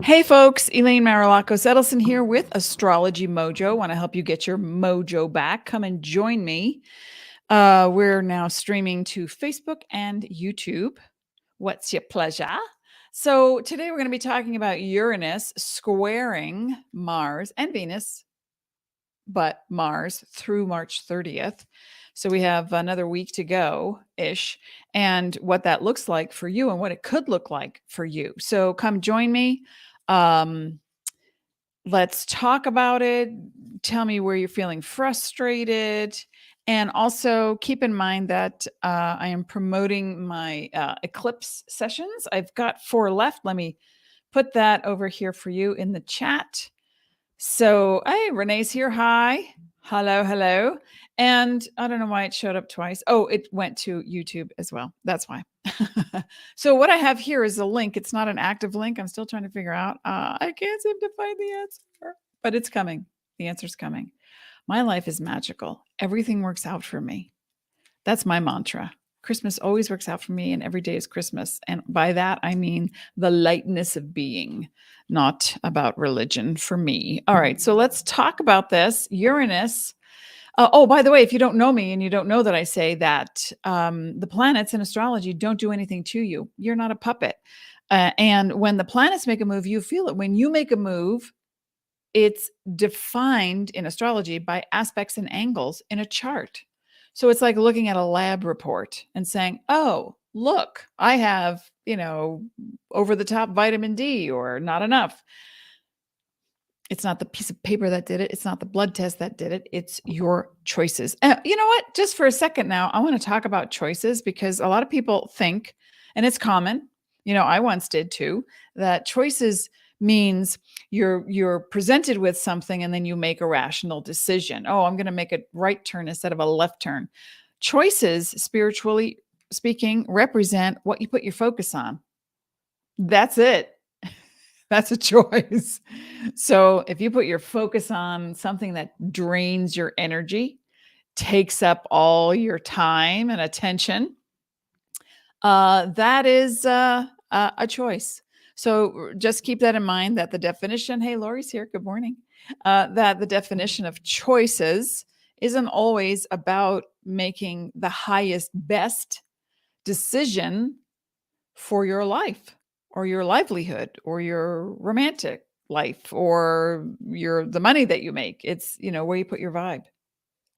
Hey folks, Elaine Marolakos Edelson here with AstrologyMojo. Want to help you get your mojo back. Come and join me. We're now streaming to Facebook and YouTube. What's your pleasure? So today we're going to be talking about Uranus squaring Mars and Venus, but Mars through March 30th. So we have another week to go-ish, and what that looks like for you and what it could look like for you. So come join me. Let's talk about it. Tell me where you're feeling frustrated. And also keep in mind that I am promoting my eclipse sessions. I've got 4 left. Let me put that over here for you in the chat. So, hey, Renee's here. Hi. Hello, hello. And I don't know why it showed up twice. Oh, it went to YouTube as well. That's why. So what I have here is a link. It's not an active link. I'm still trying to figure out. I can't seem to find the answer, but it's coming. The answer's coming. My life is magical. Everything works out for me. That's my mantra. Christmas always works out for me, and every day is Christmas. And by that, I mean the lightness of being, not about religion for me. All right, so let's talk about this. Uranus. Oh, by the way, if you don't know me and you don't know that I say that the planets in astrology don't do anything to you. You're not a puppet. And when the planets make a move, you feel it. When you make a move, it's defined in astrology by aspects and angles in a chart. So it's like looking at a lab report and saying, oh, look, I have, over the top vitamin D or not enough. It's not the piece of paper that did it. It's not the blood test that did it. It's your choices. You know what? Just for a second now, I want to talk about choices because a lot of people think, and it's common, I once did too, that choices means you're presented with something and then you make a rational decision. Oh, I'm going to make a right turn instead of a left turn. Choices, spiritually speaking, represent what you put your focus on. That's it. That's a choice. So if you put your focus on something that drains your energy, takes up all your time and attention, that is a choice. So just keep that in mind that the definition, hey, Lori's here, good morning, that the definition of choices isn't always about making the highest, best decision for your life or your livelihood or your romantic life or the money that you make. It's, where you put your vibe,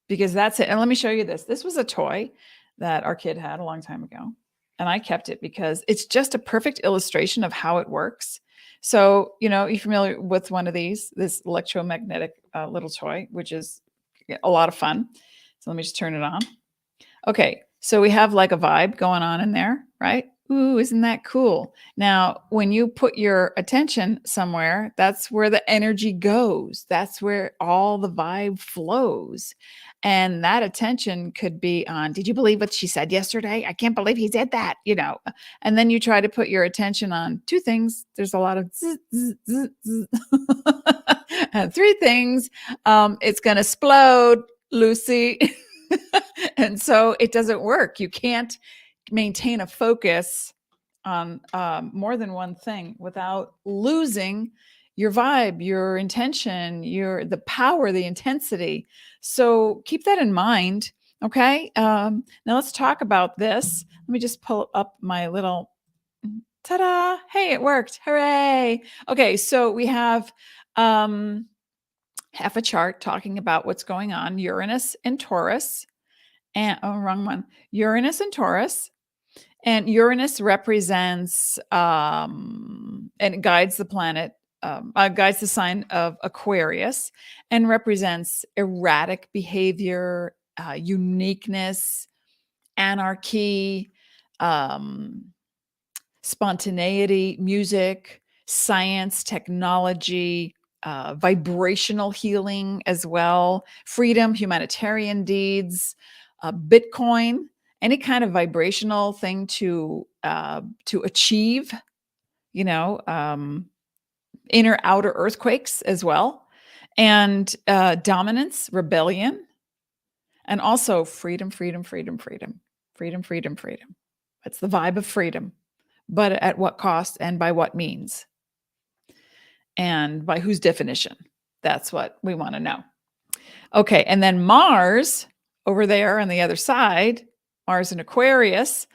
because that's it. And let me show you this. This was a toy that our kid had a long time ago. And I kept it because it's just a perfect illustration of how it works. So, you're familiar with one of these, this electromagnetic little toy, which is a lot of fun. So let me just turn it on. Okay. So we have like a vibe going on in there, right? Ooh, isn't that cool? Now, when you put your attention somewhere, that's where the energy goes. That's where all the vibe flows. And that attention could be on, did you believe what she said yesterday? I can't believe he did that, And then you try to put your attention on 2 things. There's a lot of zzz, zzz, zzz, zzz. And 3 things. It's going to explode, Lucy. And so it doesn't work. You can't maintain a focus on more than one thing without losing your vibe, your intention, the power, the intensity. So keep that in mind. Okay. Now let's talk about this. Let me just pull up my little ta-da. Hey, it worked. Hooray. Okay. So we have half a chart talking about what's going on. Uranus and Taurus. And wrong one. Uranus and Taurus. And Uranus represents and it guides the planet, guides the sign of Aquarius, and represents erratic behavior, uniqueness, anarchy, spontaneity, music, science, technology, vibrational healing as well, freedom, humanitarian deeds, Bitcoin, any kind of vibrational thing to achieve, inner outer earthquakes as well, and dominance, rebellion, and also freedom, freedom, freedom, freedom, freedom, freedom, freedom. It's the vibe of freedom, but at what cost and by what means? and by whose definition? That's what we want to know. Okay, and then Mars over there on the other side, Mars in Aquarius,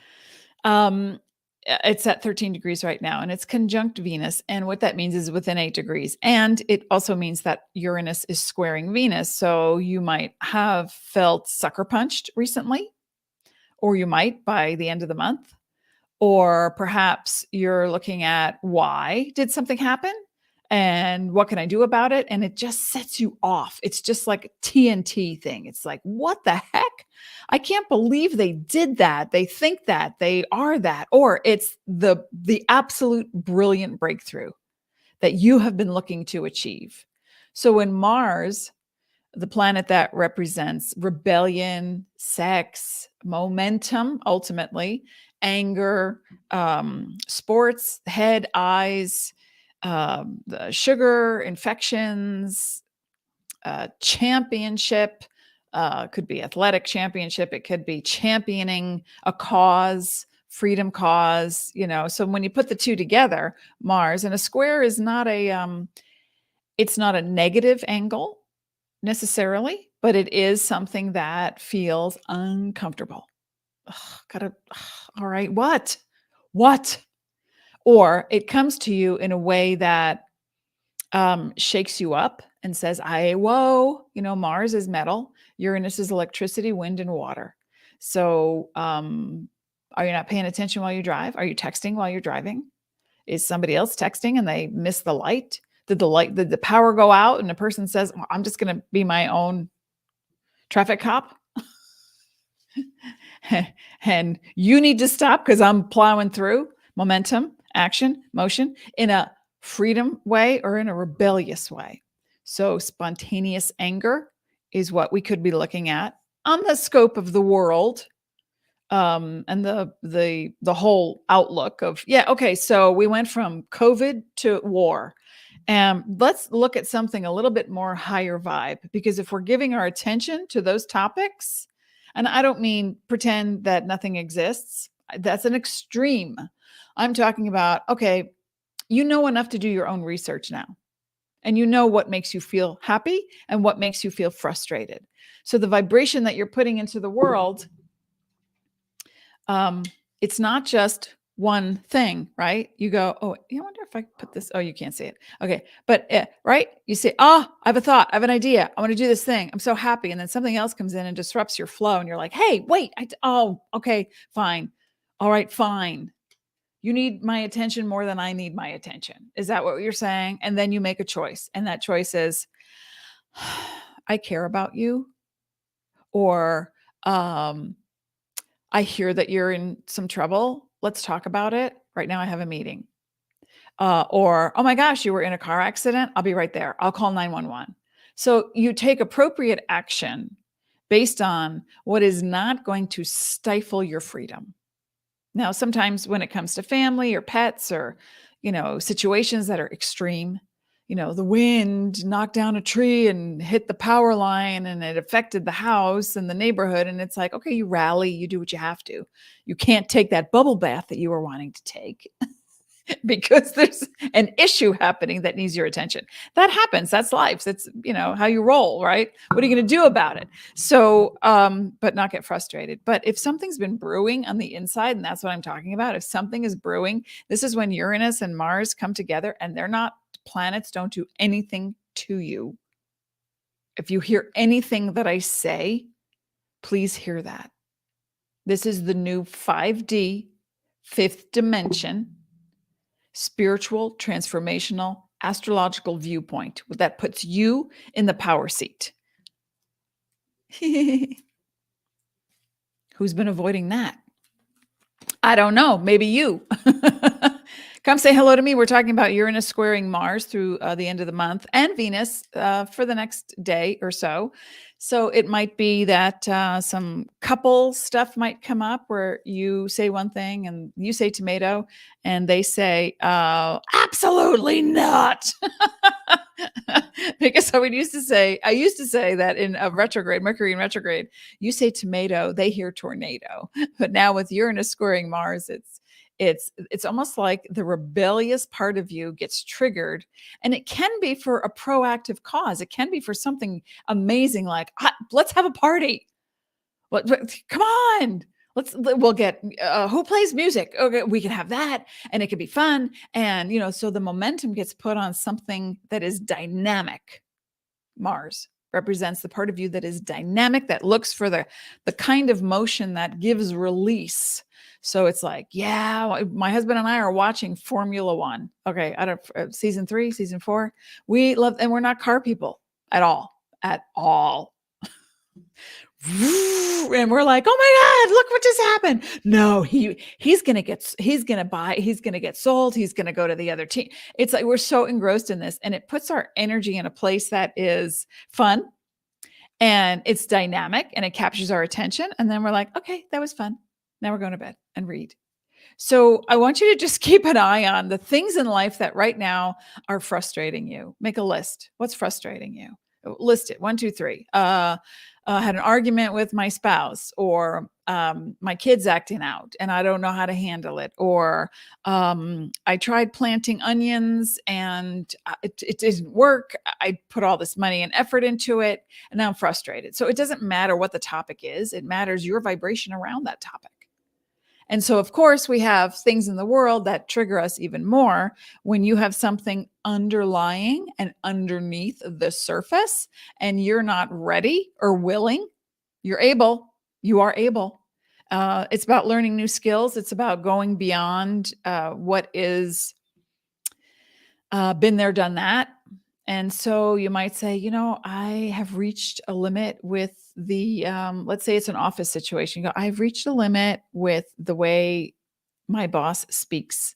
it's at 13 degrees right now, and it's conjunct Venus. And what that means is within 8 degrees. And it also means that Uranus is squaring Venus. So you might have felt sucker punched recently, or you might by the end of the month. Or perhaps you're looking at why did something happen and what can I do about it? And it just sets you off. It's just like a TNT thing. It's like, what the heck? I can't believe they did that. They think that they are that. Or it's the absolute brilliant breakthrough that you have been looking to achieve. So when Mars, the planet that represents rebellion, sex, momentum, ultimately, anger, sports, head, eyes, the sugar, infections, championship, could be athletic championship. It could be championing a cause, freedom cause, so when you put the two together, Mars, and a square is not it's not a negative angle necessarily, but it is something that feels uncomfortable. All right, what? Or it comes to you in a way that shakes you up and says, whoa, Mars is metal, Uranus is electricity, wind, and water. So are you not paying attention while you drive? Are you texting while you're driving? Is somebody else texting and they miss the light? Did the power go out and the person says, well, I'm just going to be my own traffic cop? And you need to stop because I'm plowing through. Momentum, action, motion in a freedom way or in a rebellious way. So spontaneous anger is what we could be looking at on the scope of the world, and the whole outlook of, okay, so we went from COVID to war. Let's look at something a little bit more higher vibe, because if we're giving our attention to those topics, and I don't mean pretend that nothing exists, that's an extreme. I'm talking about, okay, you know enough to do your own research now. And you know what makes you feel happy and what makes you feel frustrated. So the vibration that you're putting into the world, it's not just one thing, right? You go, oh, I wonder if I put this. Oh, you can't see it. Okay. But right. You say, I have a thought. I have an idea. I want to do this thing. I'm so happy. And then something else comes in and disrupts your flow. And you're like, hey, wait, okay, fine. All right, fine. You need my attention more than I need my attention. Is that what you're saying? And then you make a choice. And that choice is, I care about you. Or, I hear that you're in some trouble. Let's talk about it. Right now I have a meeting. Or, oh my gosh, you were in a car accident. I'll be right there. I'll call 911. So you take appropriate action based on what is not going to stifle your freedom. Now, sometimes when it comes to family or pets or, situations that are extreme, the wind knocked down a tree and hit the power line and it affected the house and the neighborhood. And it's like, okay, you rally, you do what you have to. You can't take that bubble bath that you were wanting to take because there's an issue happening that needs your attention. That happens. That's life. That's, how you roll, right? What are you going to do about it? So, but not get frustrated. But if something's been brewing on the inside, and that's what I'm talking about, if something is brewing, this is when Uranus and Mars come together, and they're not planets, don't do anything to you. If you hear anything that I say, please hear that. This is the new 5D, fifth dimension, spiritual, transformational, astrological viewpoint that puts you in the power seat. Who's been avoiding that? I don't know. Maybe you. Come say hello to me. We're talking about Uranus squaring Mars through the end of the month, and Venus for the next day or so. So it might be that some couple stuff might come up where you say one thing and you say tomato and they say, absolutely not. Because I used to say that in a retrograde, Mercury in retrograde, you say tomato, they hear tornado. But now with Uranus squaring Mars, it's almost like the rebellious part of you gets triggered, and it can be for a proactive cause. It can be for something amazing, like let's have a party. Come on. We'll get who plays music. Okay, we can have that, and it can be fun. And so the momentum gets put on something that is dynamic. Mars represents the part of you that is dynamic, that looks for the kind of motion that gives release. So it's like, yeah, my husband and I are watching Formula One. Okay, I don't season 3, season 4. We love, and we're not car people at all, at all. And we're like, oh my God, look what just happened. No, he's gonna get sold, he's gonna go to the other team. It's like we're so engrossed in this, and it puts our energy in a place that is fun and it's dynamic and it captures our attention. And then we're like, okay, that was fun. Now we're going to bed and read. So I want you to just keep an eye on the things in life that right now are frustrating you. Make a list. What's frustrating you? List it. 1, 2, 3. Had an argument with my spouse, or my kid's acting out and I don't know how to handle it, or I tried planting onions and it didn't work. I put all this money and effort into it and now I'm frustrated. So it doesn't matter what the topic is. It matters your vibration around that topic. And so, of course, we have things in the world that trigger us even more when you have something underlying and underneath the surface and you're not ready or willing. You are able. It's about learning new skills. It's about going beyond what is been there, done that. And so you might say, I have reached a limit with the, let's say it's an office situation. You go, I've reached a limit with the way my boss speaks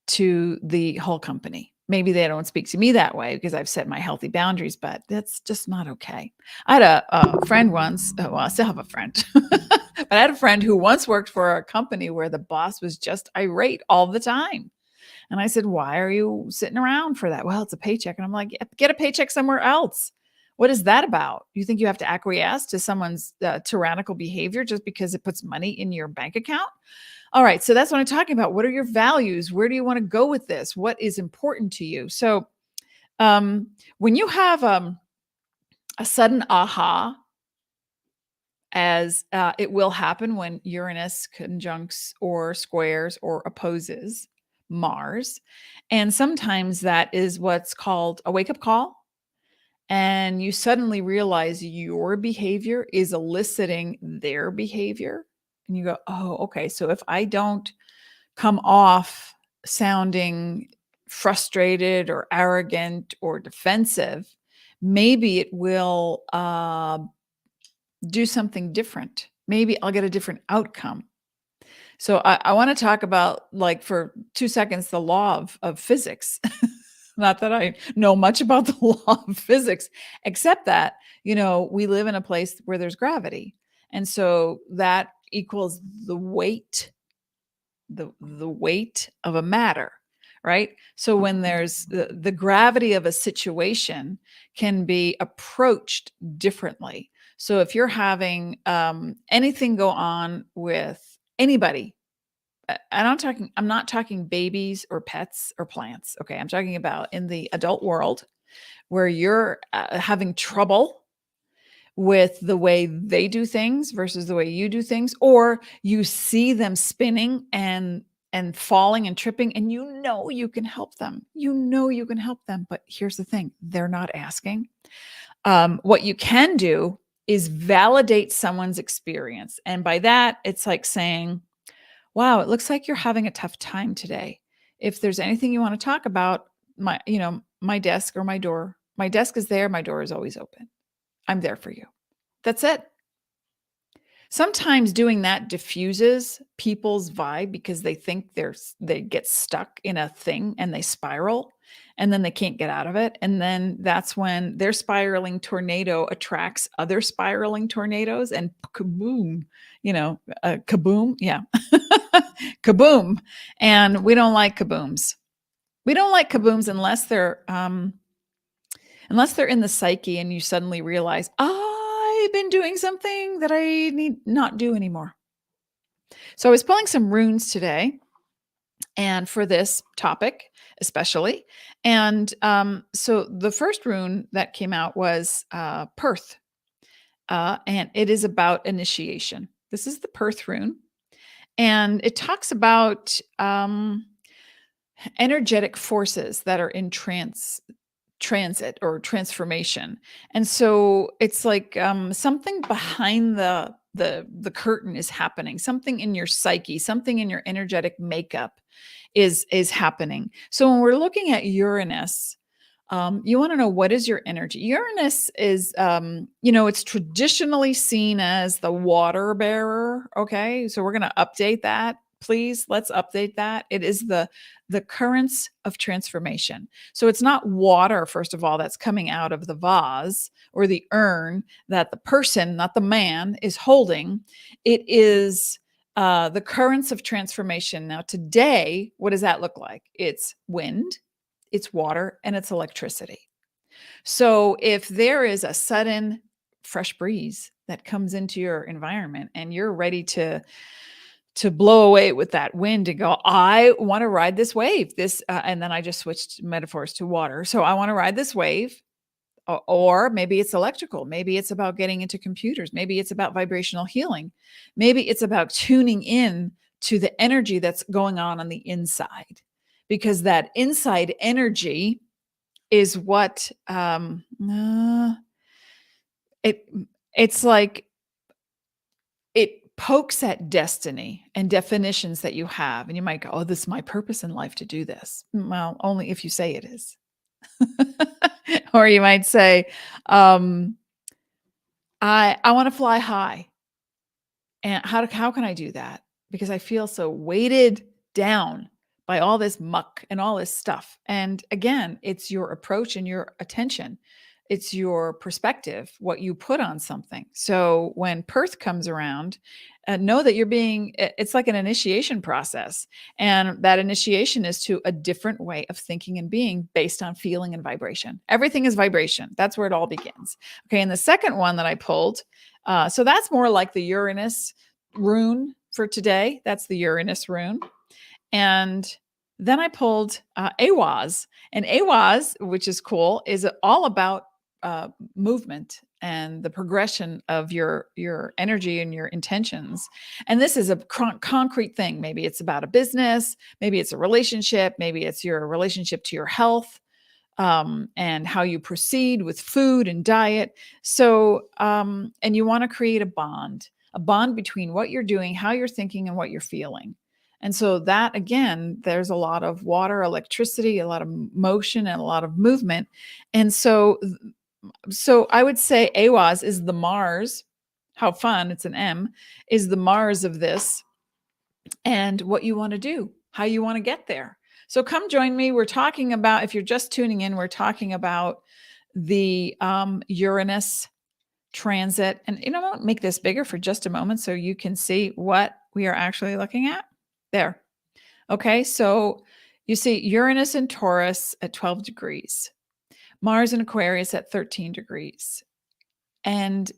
to the whole company. Maybe they don't speak to me that way because I've set my healthy boundaries, but that's just not okay. I had a friend once, well, I still have a friend, but I had a friend who once worked for a company where the boss was just irate all the time. And I said, why are you sitting around for that? Well, it's a paycheck. And I'm like, get a paycheck somewhere else. What is that about? You think you have to acquiesce to someone's tyrannical behavior just because it puts money in your bank account? All right. So that's what I'm talking about. What are your values? Where do you want to go with this? What is important to you? So when you have a sudden aha, as it will happen when Uranus conjuncts or squares or opposes Mars. And sometimes that is what's called a wake-up call. And you suddenly realize your behavior is eliciting their behavior. And you go, oh, okay. So if I don't come off sounding frustrated or arrogant or defensive, maybe it will do something different. Maybe I'll get a different outcome. So I want to talk about, like, for 2 seconds, the law of physics. Not that I know much about the law of physics, except that, we live in a place where there's gravity. And so that equals the weight, the weight of a matter, right? So when there's the gravity of a situation can be approached differently. So if you're having anything go on with anybody, and I'm not talking babies or pets or plants. Okay. I'm talking about in the adult world where you're having trouble with the way they do things versus the way you do things, or you see them spinning and falling and tripping, and you can help them. You can help them. But here's the thing. They're not asking. What you can do is validate someone's experience. And by that, it's like saying, wow, it looks like you're having a tough time today. If there's anything you want to talk about, my desk or my door, my desk is there. My door is always open. I'm there for you. That's it. Sometimes doing that diffuses people's vibe because they think they get stuck in a thing and they spiral and then they can't get out of it. And then that's when their spiraling tornado attracts other spiraling tornadoes and kaboom, kaboom. Yeah. Kaboom. And we don't like kabooms. We don't like kabooms unless they're unless they're in the psyche and you suddenly realize, I've been doing something that I need not do anymore. So I was pulling some runes today, and for this topic especially. And so the first rune that came out was Perth, and it is about initiation. This is the Perth rune, and it talks about energetic forces that are in transit or transformation. And so it's like something behind the curtain is happening, something in your psyche, something in your energetic makeup is happening. So when we're looking at Uranus, you want to know, what is your energy? Uranus is, it's traditionally seen as the water bearer. Okay, so we're going to update that. Please, let's update that. It is the currents of transformation. So it's not water, first of all, that's coming out of the vase or the urn that the person, not the man, is holding. It is the currents of transformation. Now, today, what does that look like? It's wind, it's water, and it's electricity. So if there is a sudden fresh breeze that comes into your environment and you're ready to blow away with that wind and go, I want to ride this wave, and then I just switched metaphors to water. So I want to ride this wave. Or maybe it's electrical. Maybe it's about getting into computers. Maybe it's about vibrational healing. Maybe it's about tuning in to the energy that's going on the inside, because that inside energy is what it's like it pokes at destiny and definitions that you have. And you might go, oh, this is my purpose in life to do this. Well, only if you say it is. Or you might say, I want to fly high. And how can I do that? Because I feel so weighted down by all this muck and all this stuff. And again, it's your approach and your attention. It's your perspective, what you put on something. So when Perth comes around, know that it's like an initiation process. And that initiation is to a different way of thinking and being based on feeling and vibration. Everything is vibration. That's where it all begins. Okay. And the second one that I pulled, so that's more like the Uranus rune for today. That's the Uranus rune. And then I pulled Awaz. And Awaz, which is cool, is all about movement and the progression of your energy and your intentions. And this is a concrete thing. Maybe it's about a business, maybe it's a relationship, maybe it's your relationship to your health, and how you proceed with food and diet. So, and you want to create a bond between what you're doing, how you're thinking, and what you're feeling. And so that, again, there's a lot of water, electricity, a lot of motion, and a lot of movement. And so I would say Awaz is the Mars. How fun, it's an M, is the Mars of this, and what you want to do, how you want to get there. So come join me. We're talking about, if you're just tuning in, we're talking about the Uranus transit. And I'll make this bigger for just a moment so you can see what we are actually looking at. There. Okay, so you see Uranus and Taurus at 12 degrees. Mars and Aquarius at 13 degrees. And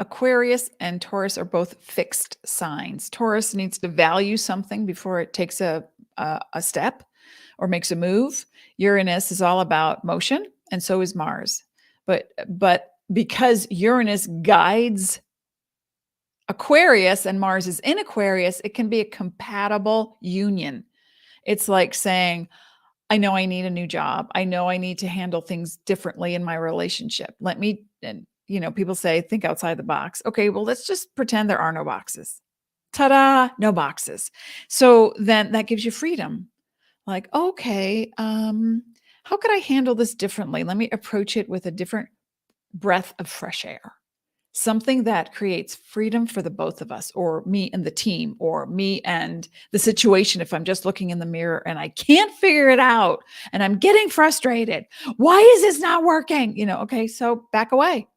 Aquarius and Taurus are both fixed signs. Taurus needs to value something before it takes a step or makes a move. Uranus is all about motion, and so is Mars. But because Uranus guides Aquarius and Mars is in Aquarius, it can be a compatible union. It's like saying, I know I need a new job. I know I need to handle things differently in my relationship. People say, think outside the box. Okay, well, let's just pretend there are no boxes. Ta-da, no boxes. So then that gives you freedom. Like, okay, how could I handle this differently? Let me approach it with a different breath of fresh air. Something that creates freedom for the both of us, or me and the team, or me and the situation. If I'm just looking in the mirror and I can't figure it out and I'm getting frustrated, why is this not working? Okay, so back away.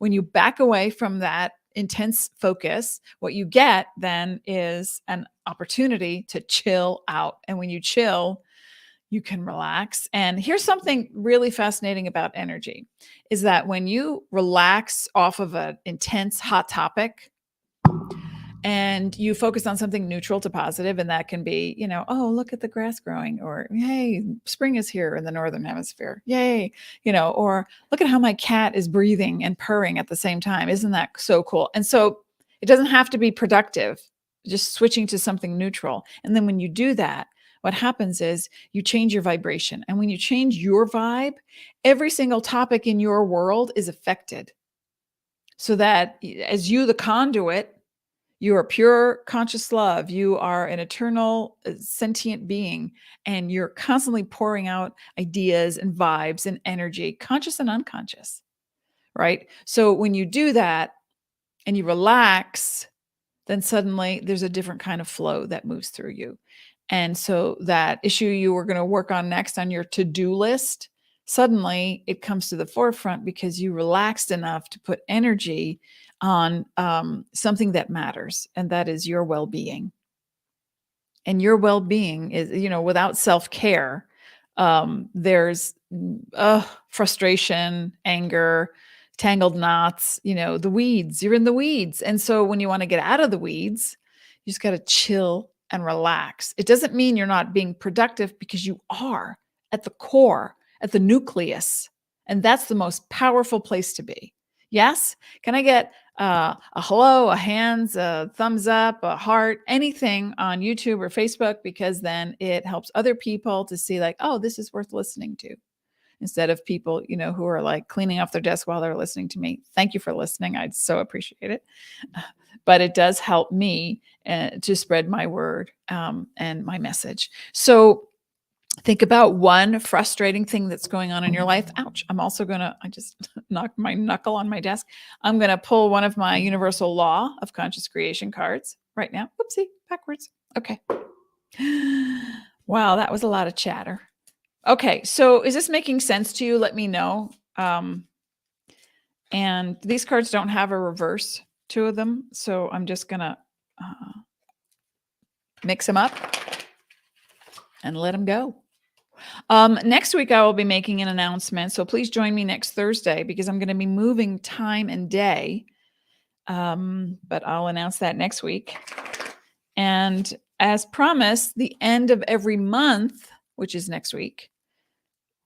When you back away from that intense focus, what you get then is an opportunity to chill out. And when you chill, you can relax. And here's something really fascinating about energy is that when you relax off of an intense hot topic and you focus on something neutral to positive, and that can be, oh, look at the grass growing, or hey, spring is here in the northern hemisphere, yay, or look at how my cat is breathing and purring at the same time, isn't that so cool? And so it doesn't have to be productive, just switching to something neutral. And then when you do that, what happens is you change your vibration. And when you change your vibe, every single topic in your world is affected. So that as you, the conduit, you are pure conscious love. You are an eternal sentient being, and you're constantly pouring out ideas and vibes and energy, conscious and unconscious, right? So when you do that and you relax, then suddenly there's a different kind of flow that moves through you. And so that issue you were going to work on next on your to-do list, suddenly it comes to the forefront because you relaxed enough to put energy on something that matters, and that is your well-being. And your well-being is, without self-care, there's frustration, anger, tangled knots, the weeds. You're in the weeds. And so when you want to get out of the weeds, you just got to chill and relax. It doesn't mean you're not being productive, because you are at the core, at the nucleus. And that's the most powerful place to be. Yes? Can I get a hello, a hands, a thumbs up, a heart, anything on YouTube or Facebook? Because then it helps other people to see like, oh, this is worth listening to. Instead of people, who are like cleaning off their desk while they're listening to me. Thank you for listening. I'd so appreciate it. But it does help me to spread my word and my message. So think about one frustrating thing that's going on in your life. Ouch. I just knocked my knuckle on my desk. I'm going to pull one of my universal law of conscious creation cards right now. Whoopsie, backwards. Okay. Wow, that was a lot of chatter. Okay, so is this making sense to you? Let me know. And these cards don't have a reverse, two of them. So I'm just going to mix them up and let them go. Next week, I will be making an announcement. So please join me next Thursday, because I'm going to be moving time and day. But I'll announce that next week. And as promised, the end of every month, which is next week,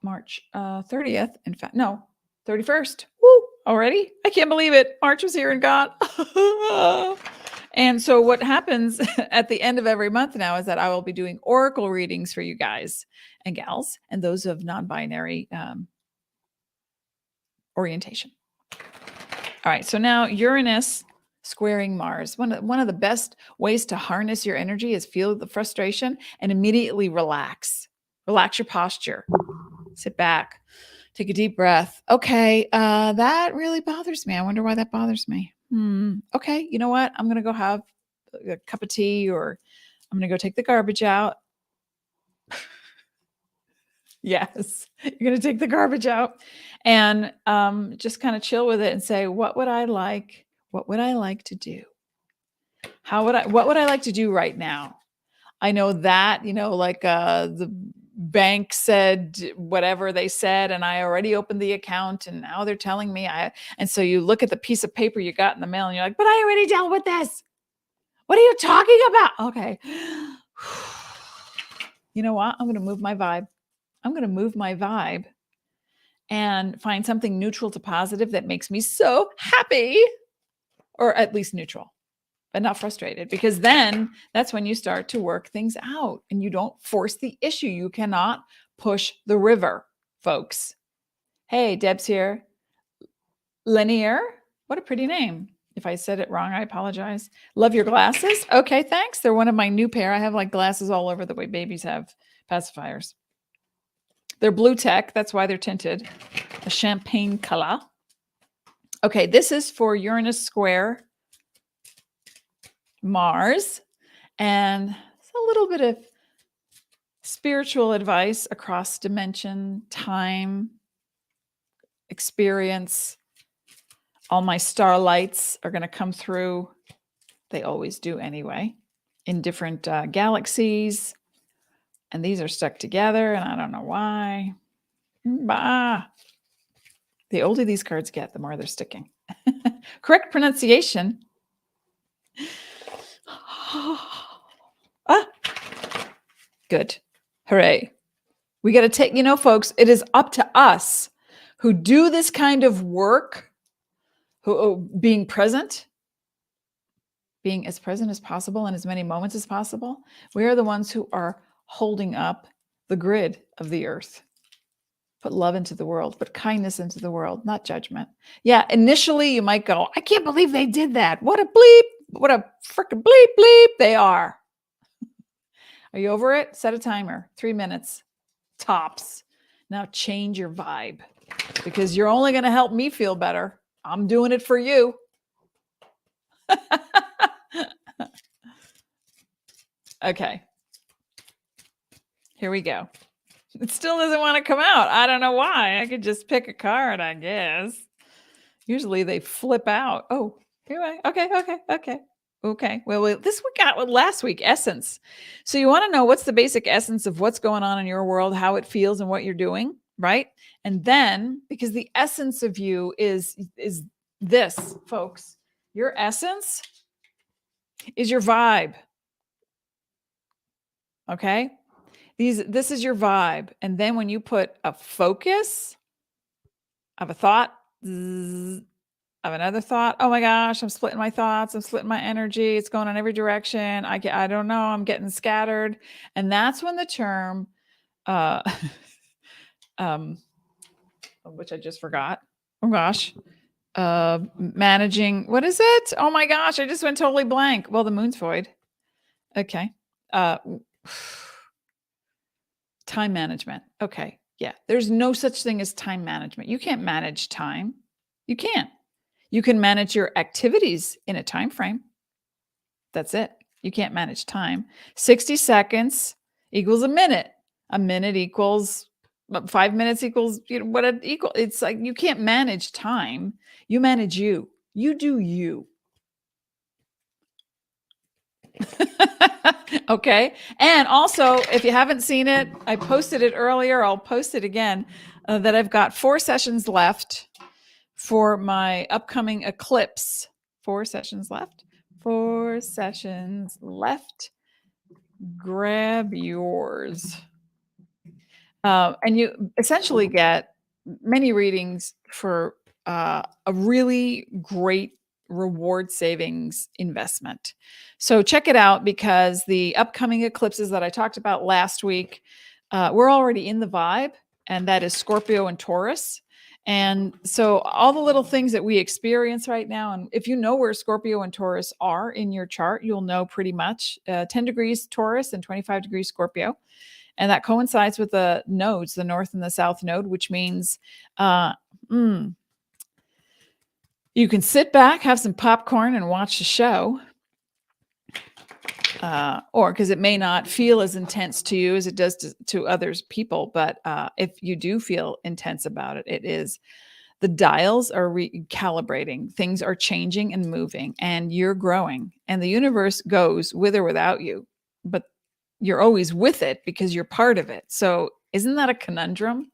March 30th. In fact, no, 31st. Woo, already? I can't believe it. March was here and gone. And so what happens at the end of every month now is that I will be doing oracle readings for you guys and gals, and those of non-binary orientation. All right, so now Uranus squaring Mars. One of the best ways to harness your energy is feel the frustration and immediately relax. Relax your posture. Sit back. Take a deep breath. Okay, that really bothers me. I wonder why that bothers me. Okay, you know what? I'm going to go have a cup of tea, or I'm going to go take the garbage out. Yes, you're going to take the garbage out and just kind of chill with it and say, what would I like? What would I like to do? What would I like to do right now? I know that, like the bank said whatever they said, and I already opened the account, and now they're telling me and so you look at the piece of paper you got in the mail and you're like, but I already dealt with this. What are you talking about? Okay. You know what? I'm going to move my vibe. I'm going to move my vibe and find something neutral to positive that makes me so happy, or at least neutral, but not frustrated, because then that's when you start to work things out and you don't force the issue. You cannot push the river, folks. Hey, Deb's here. Linear. What a pretty name. If I said it wrong, I apologize. Love your glasses. Okay, thanks. They're one of my new pair. I have like glasses all over the way babies have pacifiers. They're blue tech. That's why they're tinted. A champagne color. Okay, this is for Uranus square Mars. And it's a little bit of spiritual advice across dimension, time, experience. All my starlights are going to come through. They always do anyway, in different galaxies, And these are stuck together, and I don't know why. Bah. The older these cards get, the more they're sticking. Correct pronunciation. Ah, good. Hooray. We got to take, folks, it is up to us who do this kind of work, who being present, being as present as possible in as many moments as possible. We are the ones who are holding up the grid of the earth. Put love into the world, put kindness into the world, not judgment. Yeah, initially you might go, I can't believe they did that. What a bleep, what a freaking bleep they are. Are you over it? Set a timer, 3 minutes, tops. Now change your vibe because you're only going to help me feel better. I'm doing it for you. Okay. Here we go. It still doesn't want to come out. I don't know why. I could just pick a card, I guess. Usually they flip out. Oh, here I. Okay. Well, this we got last week, essence. So you want to know what's the basic essence of what's going on in your world, how it feels, and what you're doing, right? And then, because the essence of you is this, folks. Your essence is your vibe. Okay? This is your vibe. And then when you put a focus of a thought, of another thought, oh my gosh, I'm splitting my thoughts, I'm splitting my energy, it's going in every direction. I don't know, I'm getting scattered. And that's when the term which I just forgot. Oh gosh. Managing, what is it? Oh my gosh, I just went totally blank. Well, the moon's void. Okay. Time management. Okay. Yeah. There's no such thing as time management. You can't manage time. You can't. You can manage your activities in a time frame. That's it. You can't manage time. 60 seconds equals a minute. A minute equals 5 minutes equals what it equal. It's like you can't manage time. You manage you. You do you. Okay. And also, if you haven't seen it, I posted it earlier. I'll post it again. That I've got 4 sessions left for my upcoming eclipse. 4 sessions left. 4 sessions left. Grab yours. And you essentially get many readings for a really great reward savings investment. So check it out because the upcoming eclipses that I talked about last week, we're already in the vibe, and that is Scorpio and Taurus. And so all the little things that we experience right now, and if you know where Scorpio and Taurus are in your chart, you'll know pretty much 10 degrees Taurus and 25 degrees Scorpio. And that coincides with the nodes, the north and the south node, which means you can sit back, have some popcorn, and watch the show. Or because it may not feel as intense to you as it does to others people. But if you do feel intense about it, it is the dials are recalibrating. Things are changing and moving, and you're growing. And the universe goes with or without you. But you're always with it because you're part of it. So isn't that a conundrum?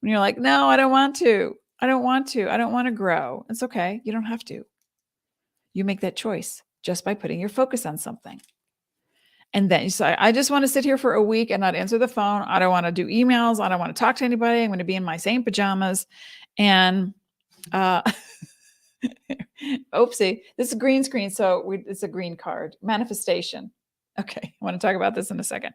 When you're like, no, I don't want to. I don't want to grow. It's okay. You don't have to. You make that choice just by putting your focus on something. And then you say, I just want to sit here for a week and not answer the phone. I don't want to do emails. I don't want to talk to anybody. I'm going to be in my same pajamas. And oopsie, this is a green screen. So it's a green card. Manifestation. Okay, I want to talk about this in a second.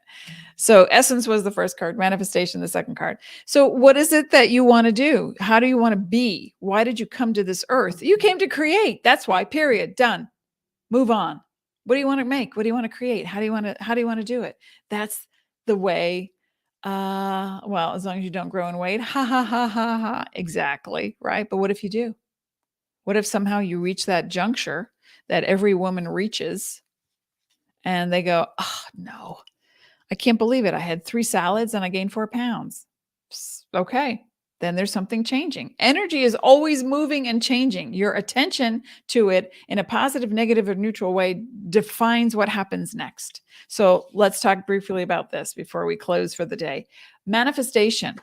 So essence was the first card, manifestation, the second card. So what is it that you want to do? How do you want to be? Why did you come to this earth? You came to create. That's why, period, done. Move on. What do you want to make? What do you want to create? How do you want to do it? That's the way. Well, as long as you don't grow in weight, ha ha ha ha ha. Exactly, right? But what if you do? What if somehow you reach that juncture that every woman reaches? And they go, oh, no, I can't believe it. I had 3 salads and I gained 4 pounds. Okay, then there's something changing. Energy is always moving and changing. Your attention to it in a positive, negative, or neutral way defines what happens next. So let's talk briefly about this before we close for the day. Manifestation.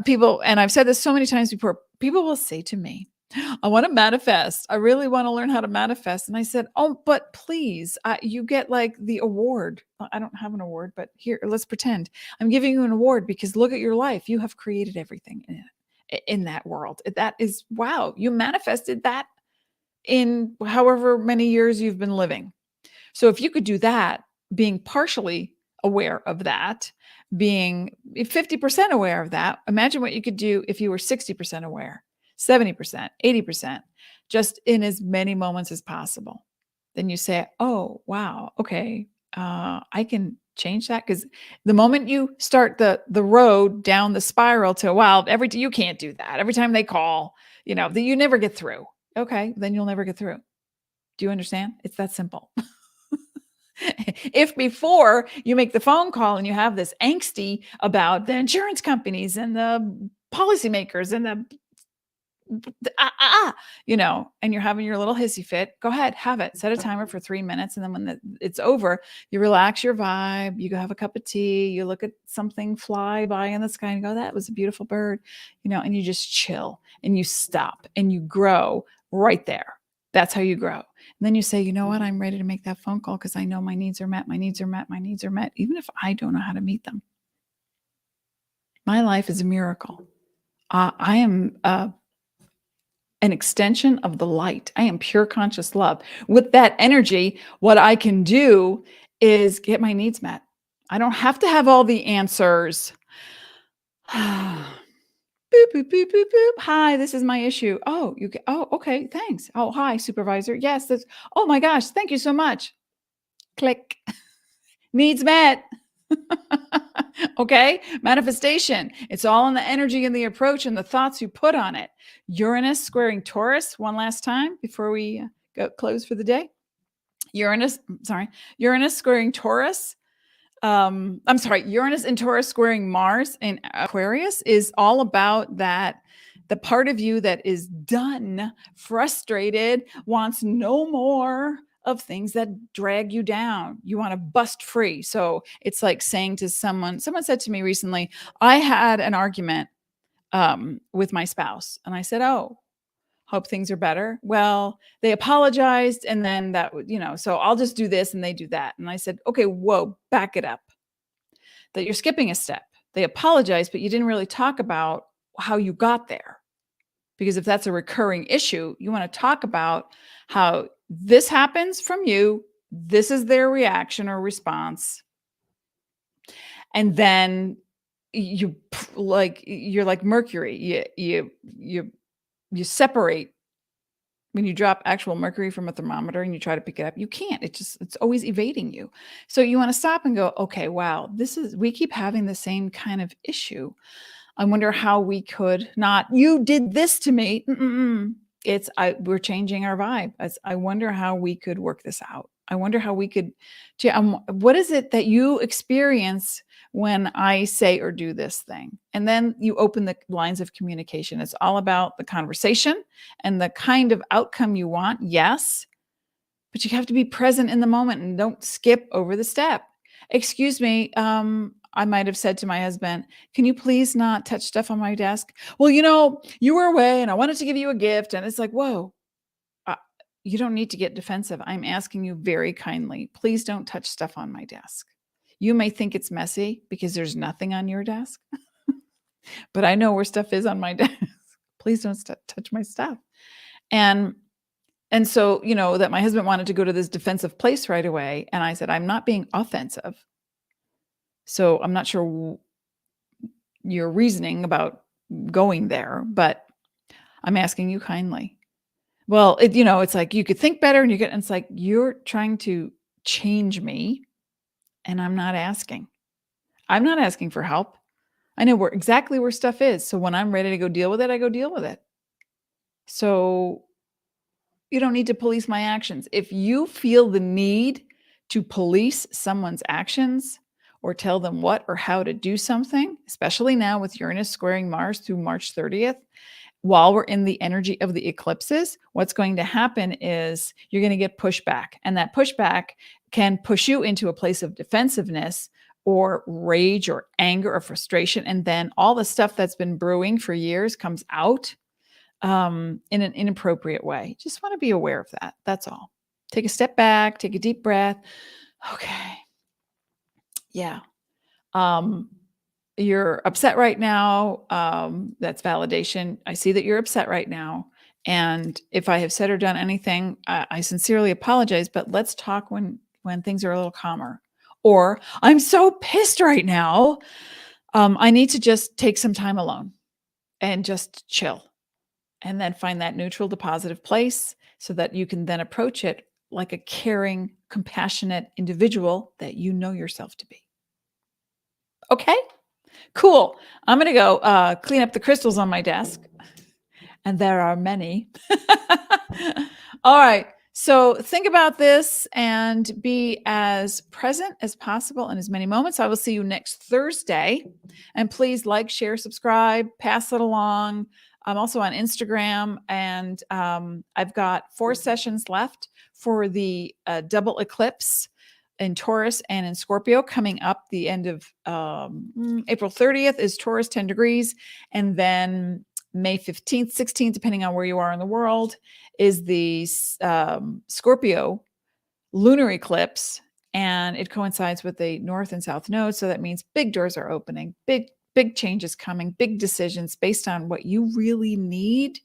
People, and I've said this so many times before, people will say to me, I want to manifest. I really want to learn how to manifest. And I said, oh, but please, you get like the award. I don't have an award, but here, let's pretend I'm giving you an award because look at your life. You have created everything in that world. That is, wow, you manifested that in however many years you've been living. So if you could do that, being partially aware of that, being 50% aware of that, imagine what you could do if you were 60% aware, 70%, 80%, just in as many moments as possible. Then you say, oh, wow, okay, I can change that. Because the moment you start the road down the spiral to, wow, you can't do that. Every time they call, you never get through. Okay, then you'll never get through. Do you understand? It's that simple. If before you make the phone call and you have this angsty about the insurance companies and the policymakers and and you're having your little hissy fit, go ahead, have it. Set a timer for 3 minutes. And then when it's over, you relax your vibe, you go have a cup of tea, you look at something fly by in the sky and go, that was a beautiful bird, and you just chill and you stop and you grow right there. That's how you grow. And then you say, you know what? I'm ready to make that phone call because I know my needs are met. My needs are met. My needs are met. Even if I don't know how to meet them. My life is a miracle. I am an extension of the light. I am pure conscious love. With that energy, what I can do is get my needs met. I don't have to have all the answers. Boop, boop, boop, boop, boop. Hi, this is my issue. Oh, okay, thanks. Oh, hi, supervisor. Yes, oh my gosh, thank you so much. Click. Needs met. Okay, manifestation. It's all in the energy and the approach and the thoughts you put on it. Uranus squaring Taurus, one last time before we close for the day. Uranus squaring Taurus. Uranus and Taurus squaring Mars in Aquarius is all about that. The part of you that is done, frustrated, wants no more of things that drag you down. You want to bust free. So it's like saying to someone said to me recently, I had an argument with my spouse. And I said, oh, hope things are better. Well, they apologized. And then so I'll just do this and they do that. And I said, okay, whoa, back it up. That you're skipping a step. They apologized, but you didn't really talk about how you got there. Because if that's a recurring issue, you want to talk about how this happens from you. This is their reaction or response. And then you're like Mercury. You separate. When you drop actual mercury from a thermometer and you try to pick it up, you can't. It's always evading you. So you want to stop and go, okay, wow, we keep having the same kind of issue. I wonder how we could not, you did this to me. We're changing our vibe. I wonder how we could work this out. I wonder how we could, what is it that you experience when I say or do this thing? And then you open the lines of communication. It's all about the conversation and the kind of outcome you want. Yes, but you have to be present in the moment and don't skip over the step. Excuse me. I might have said to my husband, can you please not touch stuff on my desk? Well, you were away and I wanted to give you a gift. And it's like, whoa, you don't need to get defensive. I'm asking you very kindly, please don't touch stuff on my desk. You may think it's messy because there's nothing on your desk, but I know where stuff is on my desk. Please don't touch my stuff. And so, that my husband wanted to go to this defensive place right away. And I said, I'm not being offensive. So I'm not sure your reasoning about going there, but I'm asking you kindly. Well, it's like you could think better and it's like you're trying to change me and I'm not asking. I'm not asking for help. I know exactly where stuff is. So when I'm ready to go deal with it, I go deal with it. So you don't need to police my actions. If you feel the need to police someone's actions or tell them what or how to do something, especially now with Uranus squaring Mars through March 30th, while we're in the energy of the eclipses, what's going to happen is you're going to get pushback. And that pushback can push you into a place of defensiveness or rage or anger or frustration. And then all the stuff that's been brewing for years comes out in an inappropriate way. Just want to be aware of that. That's all. Take a step back, take a deep breath. Okay. Yeah. You're upset right now. That's validation. I see that you're upset right now. And if I have said or done anything, I sincerely apologize, but let's talk when things are a little calmer. Or I'm so pissed right now. I need to just take some time alone and just chill, and then find that neutral to positive place so that you can then approach it like a caring, compassionate individual that you know yourself to be. Okay? Cool. I'm going to go clean up the crystals on my desk. And there are many. All right. So think about this and be as present as possible in as many moments. I will see you next Thursday. And please like, share, subscribe, pass it along. I'm also on Instagram, and I've got 4 sessions left for the double eclipse in Taurus and in Scorpio coming up. The end of April 30th is Taurus 10 degrees. And then May 15th, 16th, depending on where you are in the world, is the Scorpio lunar eclipse. And it coincides with the north and south nodes. So that means big doors are opening, big changes coming, big decisions based on what you really need.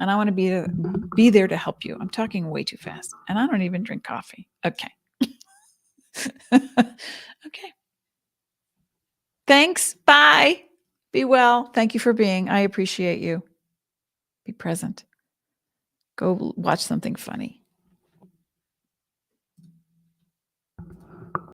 And I want to be there to help you. I'm talking way too fast, and I don't even drink coffee. Okay. Okay. Thanks. Bye. Be well. Thank you for being. I appreciate you. Be present. Go watch something funny.